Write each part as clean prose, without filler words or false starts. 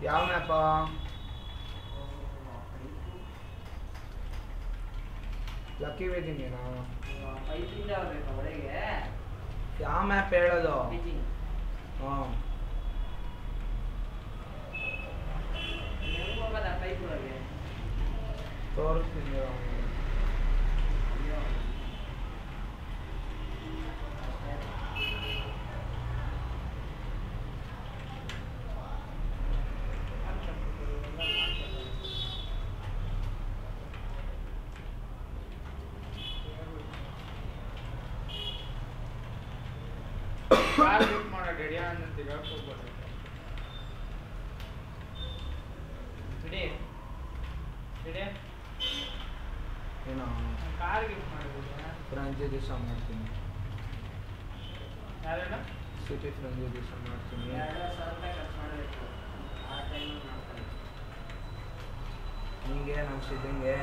ಯಾವ ಮ್ಯಾಪ? ಲಕ್ಕಿ ವೇದಿಂಗೇನಾ? ಯಾವ ಮ್ಯಾಪ್ ಹೇಳೋದು? ಹಾಂ ತೋರಿಸ್ತೀನಿ. ಕಾರ್ ಬುಕ್ ಮಾಡೋ ರೆಡಿ ಅಂತ ಹೇಳ್ಕೊಡ್ಬೋದು. ಏನೋ ಕಾರ್ ಗಿಫ್ಟ್ ಮಾಡಿಬೋದು. ಫ್ರಂಜಿ ದಿವಸ ಮಾಡ್ತೀನಿ. ಯಾರೇನ ಸಿಟಿ ಫ್ರಂಜಿ ದಿವಸ ಮಾಡ್ತೀನಿ. ನಿಂಗೆ ನಮ್ಮ ಸಿದ್ದಂಗೆ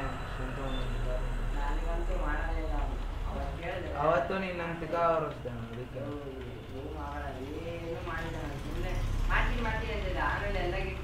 ಅವತ್ತು ನೀನು ನಮ್ಮ ಪಿತಾ ಅವರಿಸ್ದೆ ಅದಕ್ಕೆ ಮಾಡ್ತೀನಿ ಅಂತಿಲ್ಲ. ಆಮೇಲೆ ಎಲ್ಲ ಗಿಫ್ಟ್